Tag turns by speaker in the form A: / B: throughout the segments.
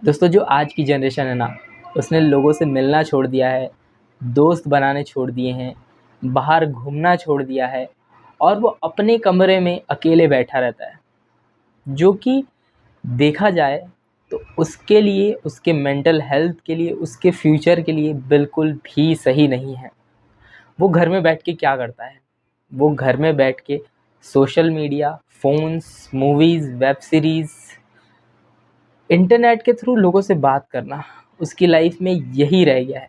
A: दोस्तों जो आज की जनरेशन है ना, उसने लोगों से मिलना छोड़ दिया है, दोस्त बनाने छोड़ दिए हैं, बाहर घूमना छोड़ दिया है और वो अपने कमरे में अकेले बैठा रहता है, जो कि देखा जाए तो उसके लिए, उसके मेंटल हेल्थ के लिए, उसके फ्यूचर के लिए बिल्कुल भी सही नहीं है। वो घर में बैठ के क्या करता है? वो घर में बैठ के social media, phones, movies, web series, internet के थ्रू लोगों से बात करना, उसकी लाइफ में यही रह गया है।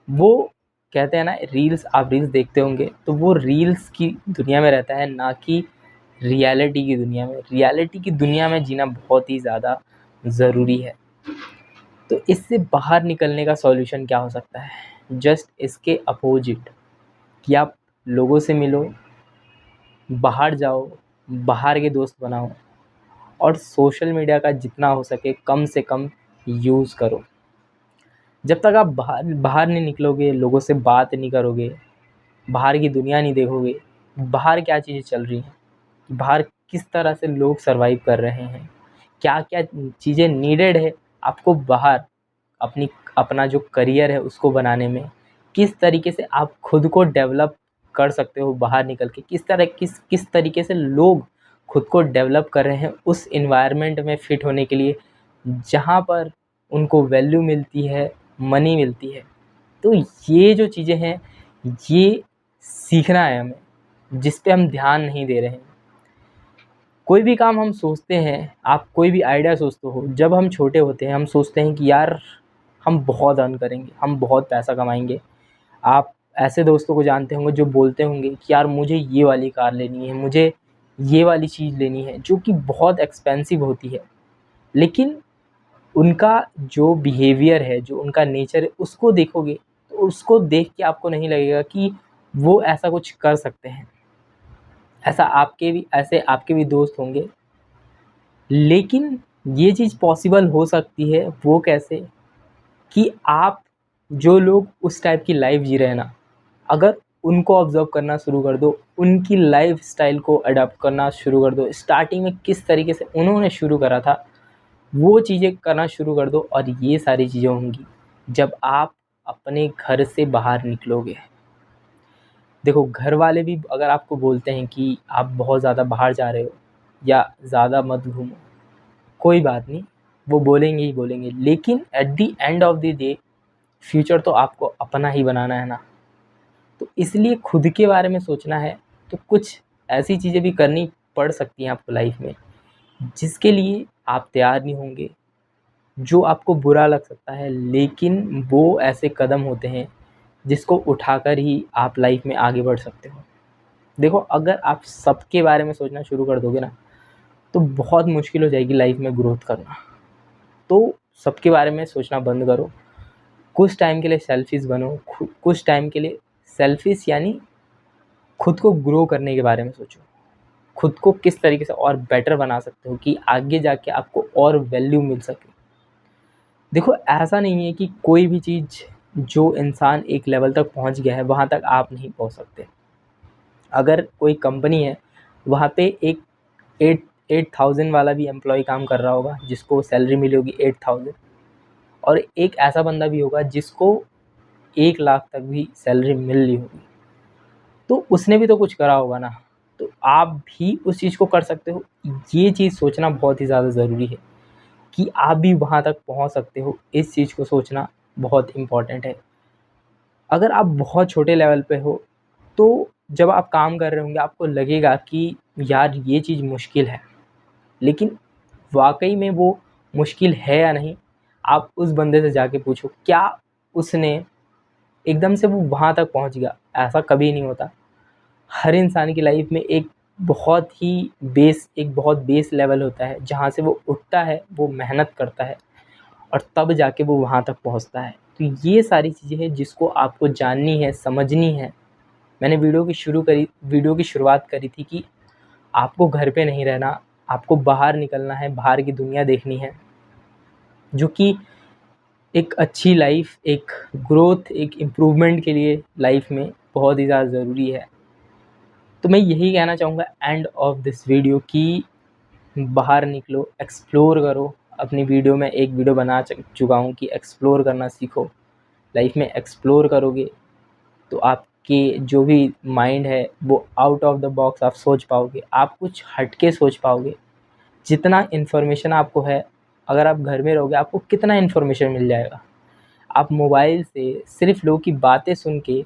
A: वो कहते हैं ना, रील्स, आप रील्स देखते होंगे तो वो रील्स की दुनिया में रहता है, ना कि रियलिटी की दुनिया में। रियलिटी की दुनिया में जीना बहुत ही ज़्यादा ज़रूरी है। तो इससे बाहर निकलने का सॉल्यूशन क्या हो सकता है? जस्ट इसके अपोजिट, कि आप लोगों से मिलो, बाहर जाओ, बाहर के दोस्त बनाओ और सोशल मीडिया का जितना हो सके कम से कम यूज़ करो। जब तक आप बाहर बाहर नहीं निकलोगे, लोगों से बात नहीं करोगे, बाहर की दुनिया नहीं देखोगे, बाहर क्या चीज़ें चल रही हैं, बाहर किस तरह से लोग सर्वाइव कर रहे हैं, क्या-क्या चीज़ें नीडेड है आपको बाहर अपनी अपना जो करियर है उसको बनाने में, किस तरीके से आप खुद को डेवलप कर सकते हो बाहर निकल के, किस तरीके से लोग खुद को डेवलप कर रहे हैं उस एनवायरनमेंट में फिट होने के लिए, जहाँ पर उनको वैल्यू मिलती है, मनी मिलती है। तो ये जो चीज़ें हैं, ये सीखना है हमें, जिस पे हम ध्यान नहीं दे रहे हैं। कोई भी काम हम सोचते हैं, आप कोई भी आइडिया सोचते हो, जब हम छोटे होते हैं हम सोचते हैं कि यार हम बहुत अर्न करेंगे, हम बहुत पैसा कमाएँगे। आप ऐसे दोस्तों को जानते होंगे जो बोलते होंगे कि यार मुझे ये वाली कार लेनी है, मुझे ये वाली चीज़ लेनी है, जो कि बहुत एक्सपेंसिव होती है। लेकिन उनका जो बिहेवियर है, जो उनका नेचर है, उसको देखोगे तो उसको देख के आपको नहीं लगेगा कि वो ऐसा कुछ कर सकते हैं। ऐसे आपके भी दोस्त होंगे। लेकिन ये चीज़ पॉसिबल हो सकती है, वो कैसे? कि आप, जो लोग उस टाइप की लाइफ़ जी रहे हैं ना, अगर उनको ऑब्ज़र्व करना शुरू कर दो, उनकी लाइफ़स्टाइल को अडॉप्ट करना शुरू कर दो, स्टार्टिंग में किस तरीके से उन्होंने शुरू करा था, वो चीज़ें करना शुरू कर दो और ये सारी चीज़ें होंगी जब आप अपने घर से बाहर निकलोगे। देखो, घर वाले भी अगर आपको बोलते हैं कि आप बहुत ज़्यादा बाहर जा रहे हो या ज़्यादा मत घूमो, कोई बात नहीं, वो बोलेंगे ही बोलेंगे, लेकिन at the end of the day future तो आपको अपना ही बनाना है ना। तो इसलिए खुद के बारे में सोचना है, तो कुछ ऐसी चीज़ें भी करनी पड़ सकती हैं आपको लाइफ में, जिसके लिए आप तैयार नहीं होंगे, जो आपको बुरा लग सकता है, लेकिन वो ऐसे कदम होते हैं जिसको उठाकर ही आप लाइफ में आगे बढ़ सकते हो। देखो, अगर आप सबके बारे में सोचना शुरू कर दोगे ना, तो बहुत मुश्किल हो जाएगी लाइफ में ग्रोथ करना। तो सबके बारे में सोचना बंद करो, कुछ टाइम के लिए सेल्फिश बनो, कुछ टाइम के लिए सेल्फिश यानी खुद को ग्रो करने के बारे में सोचो। खुद को किस तरीके से और बेटर बना सकते हो कि आगे जाके आपको और वैल्यू मिल सके। देखो, ऐसा नहीं है कि कोई भी चीज़, जो इंसान एक लेवल तक पहुंच गया है वहाँ तक आप नहीं पहुंच सकते। अगर कोई कंपनी है, वहाँ पे एक 8,000 वाला भी एम्प्लॉय काम कर रहा होगा, जिसको सैलरी मिली होगी 8,000, और एक ऐसा बंदा भी होगा जिसको 1 लाख तक भी सैलरी मिल रही होगी। तो उसने भी तो कुछ करा होगा ना, तो आप भी उस चीज़ को कर सकते हो। ये चीज़ सोचना बहुत ही ज़्यादा ज़रूरी है कि आप भी वहाँ तक पहुँच सकते हो, इस चीज़ को सोचना बहुत इम्पॉर्टेंट है। अगर आप बहुत छोटे लेवल पे हो, तो जब आप काम कर रहे होंगे आपको लगेगा कि यार ये चीज़ मुश्किल है, लेकिन वाक़ई में वो मुश्किल है या नहीं, आप उस बंदे से जाके पूछो, क्या उसने एकदम से वो वहाँ तक पहुँच गया? ऐसा कभी नहीं होता। हर इंसान की लाइफ में एक बहुत बेस लेवल होता है, जहाँ से वो उठता है, वो मेहनत करता है और तब जाके वो वहाँ तक पहुँचता है। तो ये सारी चीज़ें हैं जिसको आपको जाननी है, समझनी है। मैंने वीडियो की शुरुआत करी थी कि आपको घर पे नहीं रहना, आपको बाहर निकलना है, बाहर की दुनिया देखनी है, जो कि एक अच्छी लाइफ, एक ग्रोथ, एक इम्प्रूवमेंट के लिए लाइफ में बहुत ही ज़्यादा ज़रूरी है। तो मैं यही कहना चाहूँगा एंड ऑफ दिस वीडियो कि बाहर निकलो, एक्सप्लोर करो, अपनी वीडियो में एक वीडियो बना चुका हूँ कि एक्सप्लोर करना सीखो। लाइफ में एक्सप्लोर करोगे तो आपके जो भी माइंड है वो आउट ऑफ द बॉक्स आप सोच पाओगे, आप कुछ हट के सोच पाओगे। जितना इन्फॉर्मेशन आपको है, अगर आप घर में रहोगे आपको कितना इन्फॉर्मेशन मिल जाएगा। आप मोबाइल से सिर्फ लोगों की बातें सुन के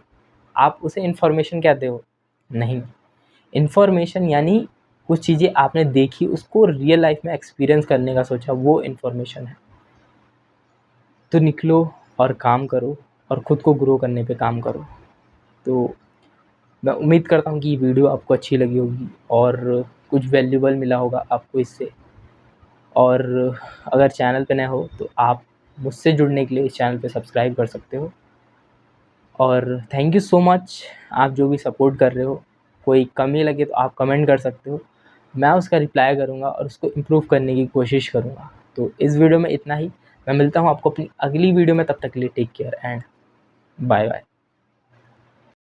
A: आप उसे इन्फॉर्मेशन कहते हो? नहीं। इन्फॉर्मेशन यानी कुछ चीज़ें आपने देखी, उसको रियल लाइफ में एक्सपीरियंस करने का सोचा, वो इन्फॉर्मेशन है। तो निकलो और काम करो और ख़ुद को ग्रो करने पे काम करो। तो मैं उम्मीद करता हूँ कि ये वीडियो आपको अच्छी लगी होगी और कुछ वैल्यूबल मिला होगा आपको इससे। और अगर चैनल पे नए हो तो आप मुझसे जुड़ने के लिए इस चैनल पे सब्सक्राइब कर सकते हो। और थैंक यू सो मच, आप जो भी सपोर्ट कर रहे हो। कोई कमी लगे तो आप कमेंट कर सकते हो, मैं उसका रिप्लाई करूँगा और उसको इम्प्रूव करने की कोशिश करूँगा। तो इस वीडियो में इतना ही। मैं मिलता हूँ आपको अपनी अगली वीडियो में, तब तक के लिए take care and bye bye.